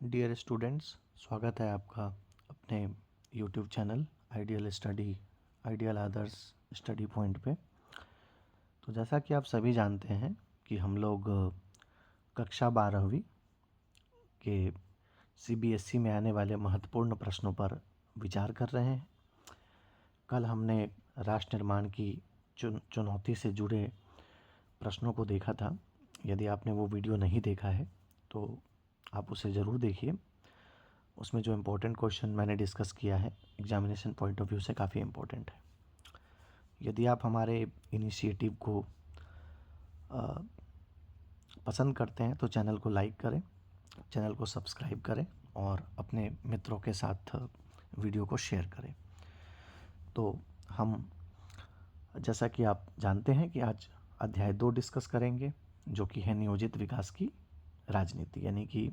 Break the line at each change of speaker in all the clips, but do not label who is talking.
Dear students, स्वागत है आपका अपने यूट्यूब चैनल आइडियल आदर्श स्टडी पॉइंट पे। तो जैसा कि आप सभी जानते हैं कि हम लोग कक्षा 12वीं के सीबीएसई में आने वाले महत्वपूर्ण प्रश्नों पर विचार कर रहे हैं। कल हमने राष्ट्र निर्माण की चुनौती से जुड़े प्रश्नों को देखा था। यदि आपने वो वीडियो नहीं देखा है तो आप उसे ज़रूर देखिए। उसमें जो इम्पोर्टेंट क्वेश्चन मैंने डिस्कस किया है एग्जामिनेशन पॉइंट ऑफ व्यू से काफ़ी इम्पोर्टेंट है। यदि आप हमारे इनिशिएटिव को पसंद करते हैं तो चैनल को लाइक करें, चैनल को सब्सक्राइब करें और अपने मित्रों के साथ वीडियो को शेयर करें। तो हम जैसा कि आप जानते हैं कि आज अध्याय 2 डिस्कस करेंगे, जो कि है नियोजित विकास की राजनीति, यानी कि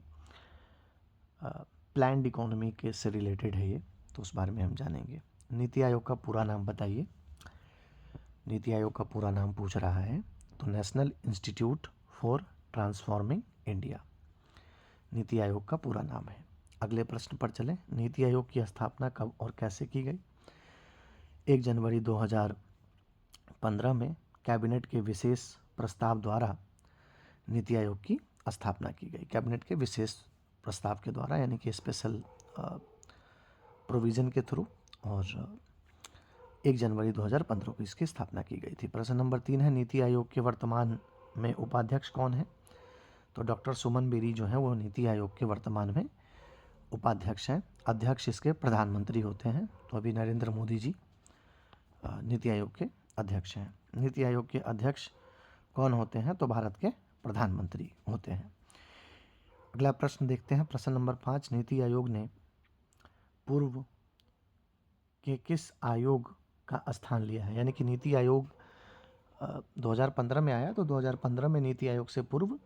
प्लान्ड इकोनॉमी के से रिलेटेड है ये, तो उस बारे में हम जानेंगे। नीति आयोग का पूरा नाम बताइए। नीति आयोग का पूरा नाम पूछ रहा है तो national institute for transforming India NITI Aayog का पूरा नाम है। अगले प्रश्न पर चलें। नीति आयोग की स्थापना कब और कैसे की गई? 1 जनवरी 2015 में कैबिनेट के विशेष प्रस्ताव द्वारा नीति आयोग की स्थापना की गई। कैबिनेट के विशेष प्रस्ताव के द्वारा, यानी कि स्पेशल प्रोविज़न के थ्रू, और 1 जनवरी 2015 को इसकी स्थापना की गई थी। प्रश्न नंबर 3 है, नीति आयोग के वर्तमान में उपाध्यक्ष कौन है? तो डॉक्टर सुमन बेरी जो है वो नीति आयोग के वर्तमान में उपाध्यक्ष हैं। अध्यक्ष इसके प्रधानमंत्री होते हैं। तो अभी नरेंद्र मोदी जी नीति आयोग के अध्यक्ष हैं। नीति आयोग के अध्यक्ष कौन होते हैं? तो भारत के प्रधानमंत्री होते हैं। अगला प्रश्न देखते हैं। प्रश्न नंबर 5, नीति आयोग ने पूर्व के किस आयोग का स्थान लिया है? यानी कि नीति आयोग 2015 में आया, तो 2015 में नीति आयोग से पूर्व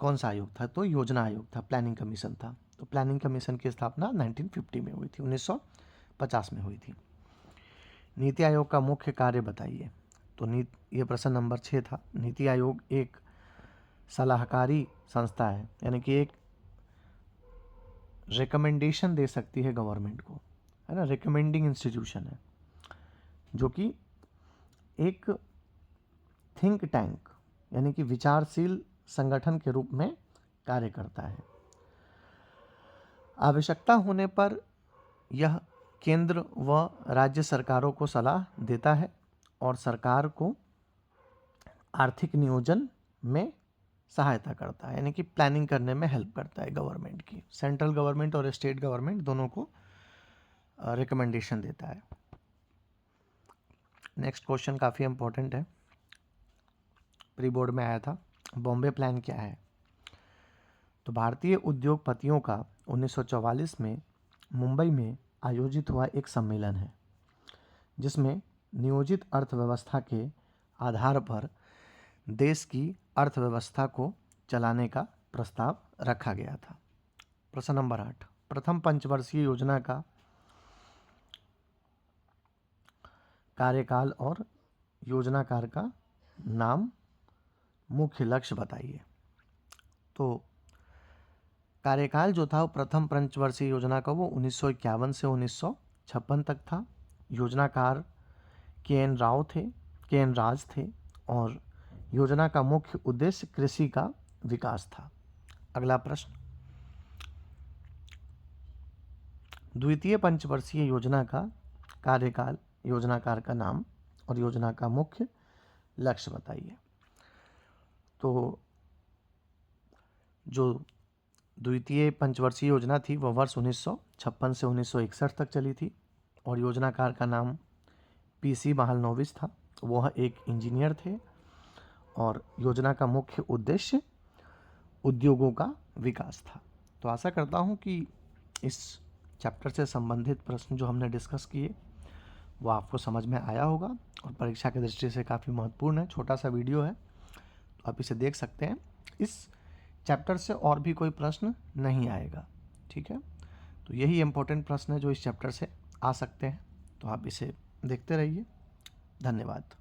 कौन सा आयोग था? तो योजना आयोग था, प्लानिंग कमीशन था। तो प्लानिंग कमीशन की स्थापना 1950 में हुई थी, 1950 में हुई थी। नीति आयोग का मुख्य कार्य बताइए। तो ये प्रश्न नंबर 6 था। नीति आयोग एक सलाहकारी संस्था है, यानी कि एक रिकमेंडेशन दे सकती है गवर्नमेंट को, है ना, रिकमेंडिंग इंस्टीट्यूशन है, जो कि एक थिंक टैंक यानी कि विचारशील संगठन के रूप में कार्य करता है। आवश्यकता होने पर यह केंद्र व राज्य सरकारों को सलाह देता है और सरकार को आर्थिक नियोजन में सहायता करता है, यानी कि प्लानिंग करने में हेल्प करता है गवर्नमेंट की। सेंट्रल गवर्नमेंट और स्टेट गवर्नमेंट दोनों को रिकमेंडेशन देता है। नेक्स्ट क्वेश्चन काफ़ी इंपॉर्टेंट है, प्री बोर्ड में आया था। बॉम्बे प्लान क्या है? तो भारतीय उद्योगपतियों का 1944 में मुंबई में आयोजित हुआ एक सम्मेलन है, जिसमें नियोजित अर्थव्यवस्था के आधार पर देश की अर्थव्यवस्था को चलाने का प्रस्ताव रखा गया था। प्रश्न नंबर 8, प्रथम पंचवर्षीय योजना का कार्यकाल और योजनाकार का नाम, मुख्य लक्ष्य बताइए। तो कार्यकाल जो था वो प्रथम पंचवर्षीय योजना का वो 1951 से 1956 तक था। योजनाकार के.एन. राज थे और योजना का मुख्य उद्देश्य कृषि का विकास था। अगला प्रश्न, द्वितीय पंचवर्षीय योजना का कार्यकाल, योजनाकार का नाम और योजना का मुख्य लक्ष्य बताइए। तो जो द्वितीय पंचवर्षीय योजना थी वह वर्ष 1956 से 1961 तक चली थी और योजनाकार का नाम पीसी महालनोबिस था। वह एक इंजीनियर थे और योजना का मुख्य उद्देश्य उद्योगों का विकास था। तो आशा करता हूं कि इस चैप्टर से संबंधित प्रश्न जो हमने डिस्कस किए वो आपको समझ में आया होगा और परीक्षा की दृष्टि से काफ़ी महत्वपूर्ण है। छोटा सा वीडियो है, तो आप इसे देख सकते हैं। इस चैप्टर से और भी कोई प्रश्न नहीं आएगा, ठीक है। तो यही इम्पोर्टेंट प्रश्न है जो इस चैप्टर से आ सकते हैं, तो आप इसे देखते रहिए। धन्यवाद।